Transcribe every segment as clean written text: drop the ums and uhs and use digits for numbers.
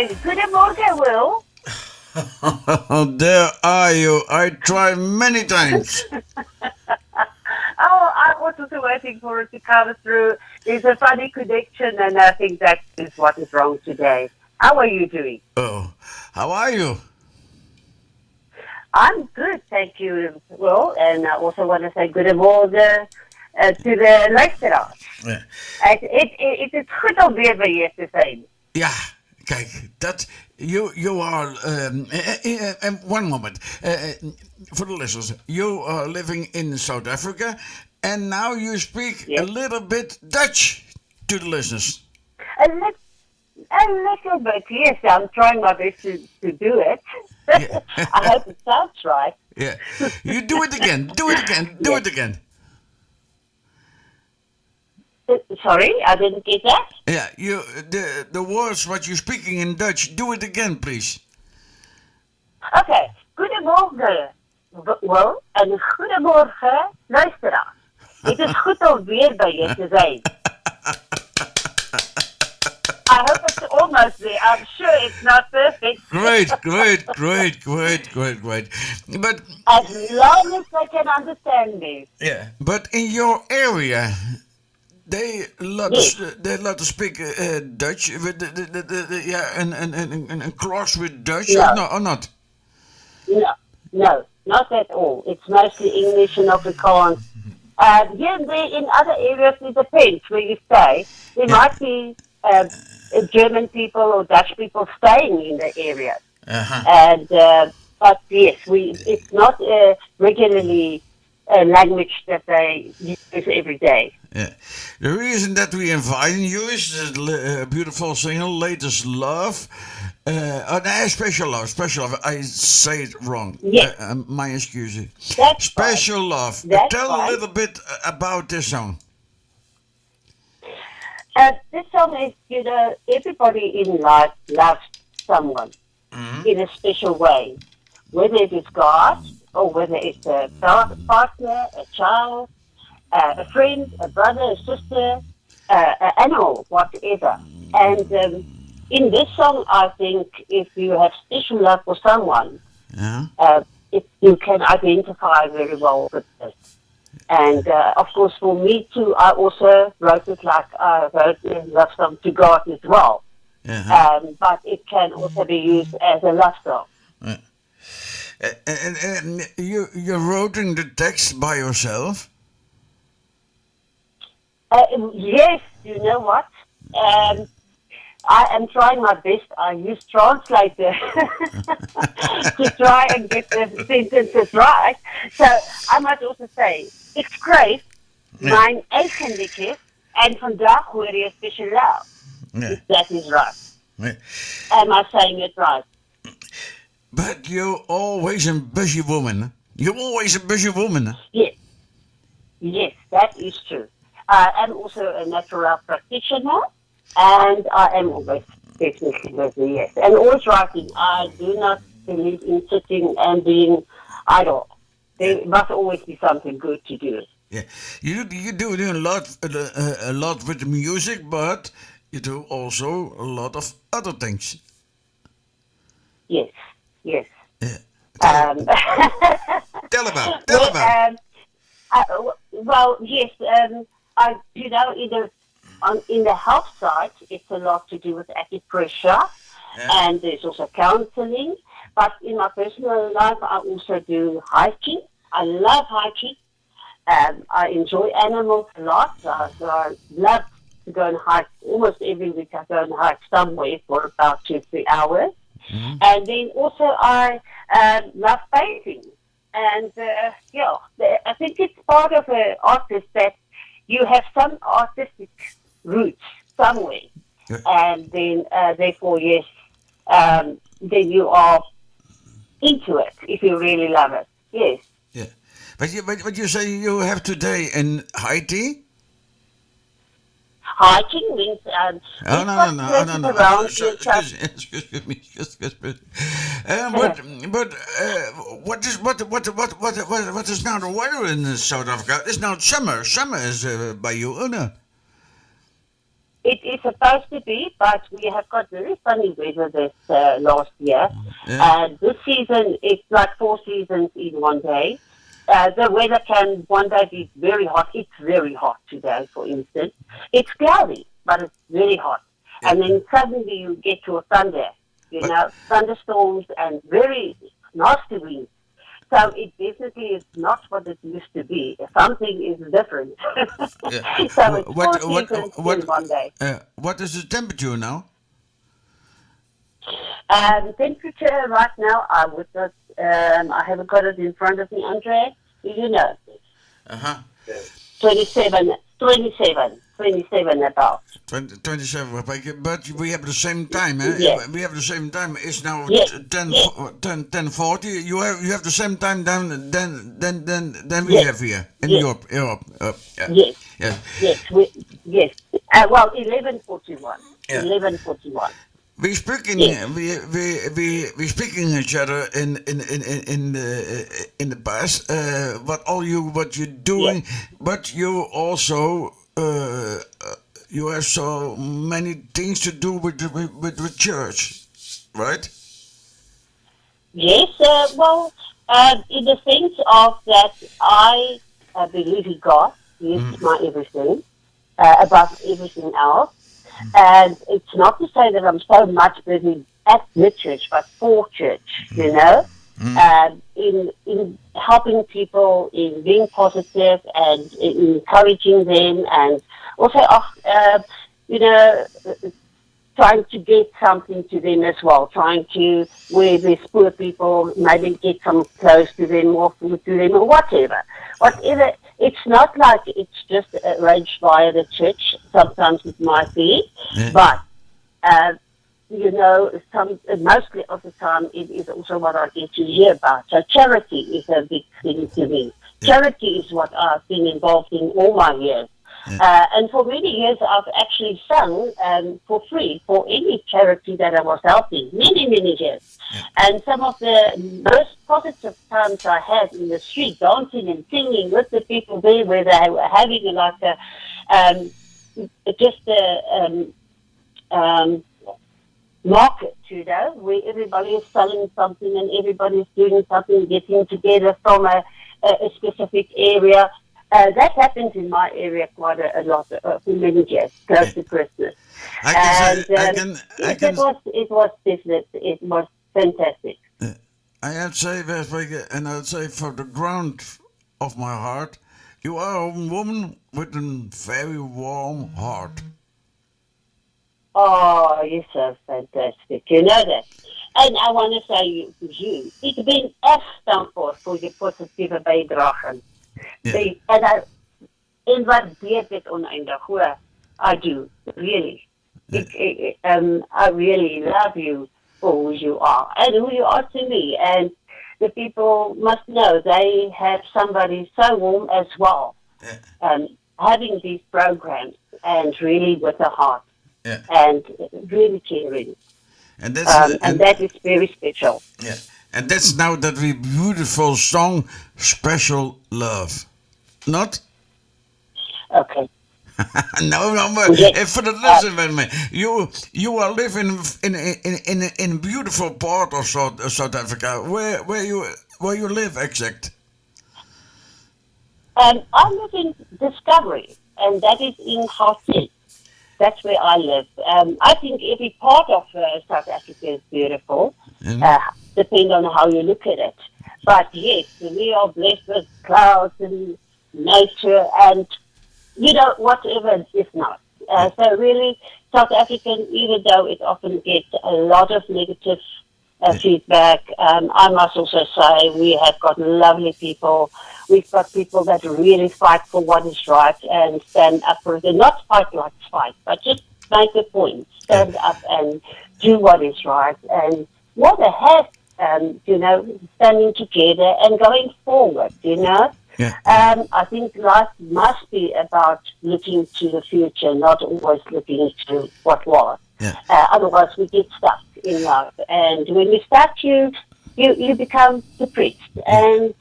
Yes, goedemorgen, Will. There are you. I tried many times. I was also waiting for it to come through. There's a funny connection, and I think that is what is wrong today. How are you doing? Oh, how are you? I'm good, thank you, Will. And I also want to say goedemorgen to the luisteraars. Ja, Het is goed om weer bij je te zijn. ja, kijk, dat you are. One moment, for the listeners, you are living in South Africa, and now you speak a Yes. little bit Dutch to the listeners. A, li- a little bit, yes. I'm trying my best to do it. Yeah. I hope it sounds right. Yeah, you do it again. Do it again. Do Yes. it again. Sorry, I didn't get that. Yeah, you the words what you're speaking in Dutch. Do it again, please. Oké, goedemorgen. Wel, en goedemorgen, luisteraar. Het is goed om weer bij je te zijn. I hope it's almost there. I'm sure it's not perfect. Great. But As long as I can understand me. yeah, but in your area, they let Yes. us speak Dutch with yeah, and cross with Dutch No. or not? No, not at all. It's mostly English and Afrikaans. Here and there in other areas, it depends where you stay. There Yeah. might be German people or Dutch people staying in the area. Uh-huh. And but yes, it's not regularly a language that they use every day. Yeah. The reason that we inviting you is the beautiful single, Latest Love. No, special love. I say it wrong. Yes. My excuse. That's Special love. That's Tell a fine. little bit about this song. This song is, everybody in life loves someone Mhm. in a special way, whether it is God or whether it's a partner, a child, a friend, a brother, a sister, an animal, whatever. And in this song, I think if you have special love for someone, Yeah. you can identify very well with this. And of course, for me too, I also wrote it like I wrote a love song to God as well. But it can also be used as a love song. And you wrote in the text by yourself. Yes, you know what? I am trying my best. I use translator to try and get the sentences right. So I must also say, ik schreef mijn eigen liedjes en vandaag hoor je special love. Yeah. If that is right. Yeah. Am I saying it right? But you're always a busy woman. You're always a busy woman. Yes, that is true. I am also a natural practitioner, and I am always definitely busy, yes. And always writing. I do not believe in sitting and being idle. There must always be something good to do. Yeah, you do a lot with the music, but you do also a lot of other things. Yes. Yeah. Um, Tell about. well, yes. I, in the health side, it's a lot to do with acupressure, and there's also counseling. But in my personal life, I also do hiking. I love hiking. I enjoy animals a lot. So I love to go and hike. Almost every week, I go and hike somewhere for about 2-3 hours. Mhm. And then also I love painting. And I think it's part of an artist that you have some artistic roots somewhere. Yeah. And then therefore, yes, then you are into it if you really love it. Yes. Yeah, but you say you have today in Haiti. Hiking means Oh no. around So, yourself. excuse me. But what is now the weather in South Africa? It's now summer. Summer is by you, or no? It is supposed to be, but we have got very funny weather this last year. Yeah. This season, it's like 4 seasons in one day. The weather can one day be very hot. It's very hot today, for instance. It's cloudy, but it's very hot. Yeah. And then suddenly you get to a thunder, But thunderstorms and very nasty winds. So it definitely is not what it used to be. Something is different. yeah. So it's four What what seasons what in one day. what is the temperature now? The temperature right now, I would not, I haven't got it in front of me, Andre. You know, Uh-huh. 27 about. 27, but we have the same time, eh? Yes. We have the same time. It's now Yes. 10, Yes. 10:40. You have the same time than we Yes. have here in Yes. Europe. Yeah. Yes, Yeah. yes, yes. Well, 11:41. Yeah. 11:41. We speaking Yes. we speaking each other in the past. What you're doing, but you also you have so many things to do with church, right? Yes, in the sense of that, I believe in God. He is my everything, above everything else. And it's not to say that I'm so much busy at the church, but for church, in helping people, in being positive and in encouraging them, and also, trying to get something to them as well, trying to, where there's poor people, maybe get some clothes to them or food to them or whatever. Whatever, it's not like it's just arranged via the church. Sometimes it might be, but, mostly of the time it is also what I get to hear about. So charity is a big thing to me. Charity is what I've been involved in all my years. And for many years, I've actually sung for free for any charity that I was helping, many, many years. And some of the most positive times I had in the street, dancing and singing with the people there, where they were having market, where everybody is selling something and everybody is doing something, getting together from a specific area. That happens in my area quite a lot for many years, close to Christmas. It was definite. It was fantastic. I'd say, and I'd say for the ground of my heart, you are a woman with a very warm heart. Oh, you're so fantastic. You know that. En I want to say to you, ik ben echt dankbaar voor je positieve bijdrage. Yeah. En waardeer dit oneindig, hoor. I do, really. I really love you for who you are and who you are to me. And the people must know they have somebody so warm as well. Having these programs and really with a heart and really caring. And that is very special. Yeah. And that's now that we beautiful song, Special Love. Not? Okay. No, but for the listen with me. You are living in a beautiful part of South Africa. Where you live exact? I live in Discovery, and that is in Gauteng. That's where I live. I think every part of South Africa is beautiful, depending on how you look at it. But yes, we are blessed with clouds and nature and, whatever is not. So really, South African, even though it often gets a lot of negative feedback, I must also say we have got lovely people. We've got people that really fight for what is right and stand up for it. And not fight like fight, but just make a point. Stand up and do what is right. And what a heck, standing together and going forward, I think life must be about looking to the future, not always looking to what was. Otherwise, we get stuck in life. And when you start, you become depressed. And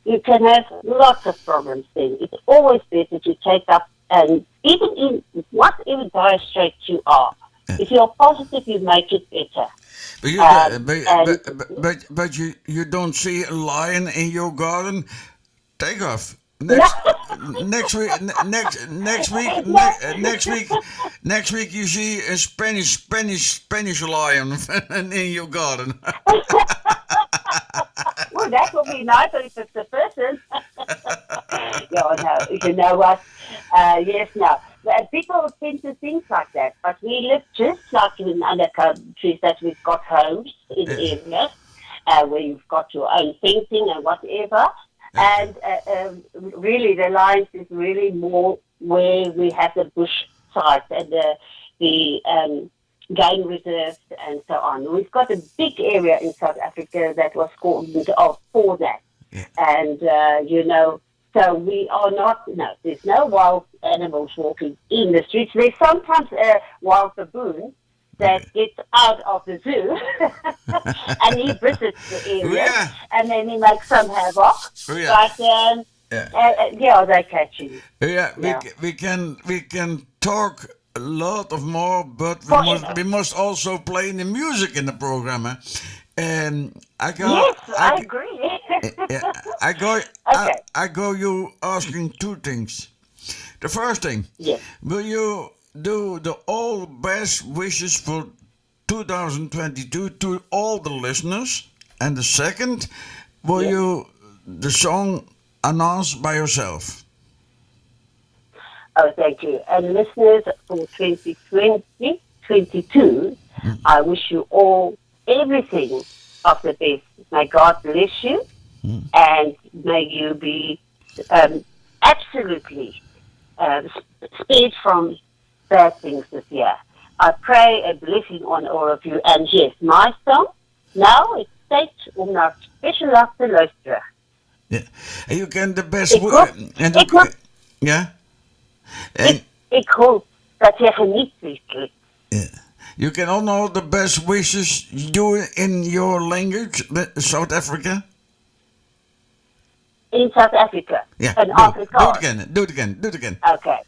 you can have lots of problems then. It's always better to take up And even in whatever dire straits you are, if you're positive, you make it better. But you, And you don't see a lion in your garden. Take off. no, Next week, no. next week you see a Spanish lion in your garden. Well, that will be nice if it's a person. Yeah, no, you know what? Yes, no. People tend to think like that, but we live just like in other countries that we've got homes in Yes. areas where you've got your own fencing and whatever. And really, the lines is really more where we have the bush sites and the game reserves and so on. We've got a big area in South Africa that was called for that. Yeah. And, so we are not, no, there's no wild animals walking in the streets. There's sometimes a wild baboon that gets out of the zoo and he visits the area Yeah. and then he makes some havoc. Yeah. But, they catch you. Yeah, Yeah. we can talk a lot of more, but Forever. we must also play the music in the program. And Yes, I agree. Okay. I go you asking two things. The first thing, Yes. will you do the all best wishes for 2022 to all the listeners? And the second, will Yes. you the song announced by yourself? Oh, thank you. And listeners, for 2022, I wish you all everything of the best. May God bless you, and may you be absolutely spared from bad things this year. I pray a blessing on all of you. And yes, my song, now it's tijd om naar special te luisteren. Yeah. And you can the best yeah. And Ik hoop dat je geniet, lieflijk. yeah. You can all know the best wishes you do in your language, South Africa. In South Africa. Yeah. En Do Afrikaans. it again. Do it again. Do it again. Okay.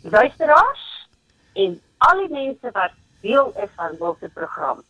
Luisteraars en al die mense wat deel is van ons program,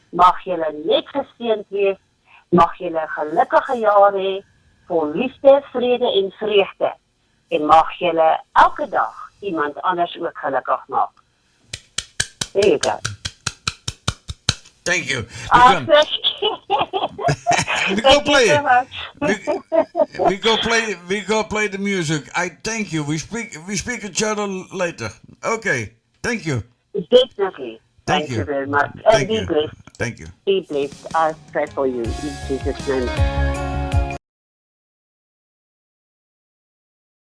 mag julle net geseënd wees, mag julle 'n gelukkige jaar hê, vol liefde, vrede en vreugde. En mag julle elke dag iemand anders ook gelukkig maak. There you go. Thank you. Thank We go you play so it. much. We go play the music. I thank you. We speak each other later. Okay. Thank you. Definitely. Thank you. You very much. Thank And be you. blessed. Thank you. Be blessed. I pray for you in Jesus' name.